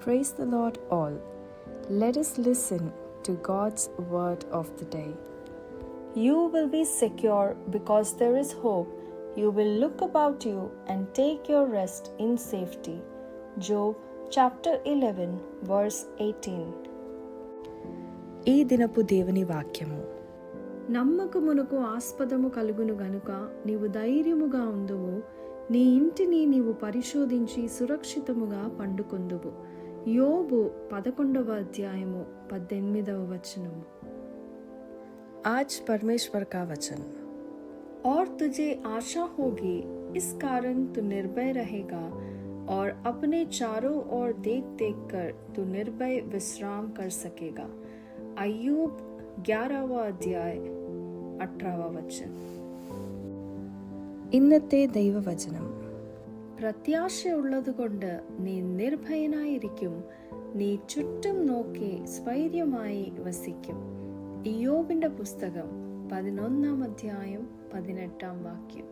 Praise the Lord, all. Let us listen to God's word of the day. You will be secure because there is hope. You will look about you and take your rest in safety. Job chapter 11 verse 18. ఈ దినపు దేవుని వాక్యము. నమ్మకమునకు ఆస్పదము కలుగును గనుక నీవు ధైర్యముగా ఉందువు, నీ ఇంటిని నీవు పరిశోధించి సురక్షితముగా పండుకొందువు. యోబు 11వ అధ్యాయము 18వ వచనము. आज परमेश्वर का वचन। और तुझे आशा होगी, इस कारण तू निर्भय रहेगा और अपने चारों ओर देख देख कर तू निर्भय विश्राम कर सकेगा। अय्यूब 11వ അധ്യായ 18వ വചനം. ഇന്നത്തെ ദൈവവചനം. പ്രത്യാശയുള്ളതുകൊണ്ട് നീ നിർഭയനായിരിക്കും, നീ ചുറ്റും നോക്കി സ്വൈര്യമായി വസിക്കും. ഇയ്യോബിന്റെ പുസ്തകം 11ാം അധ്യായം 18ാം വാക്യം.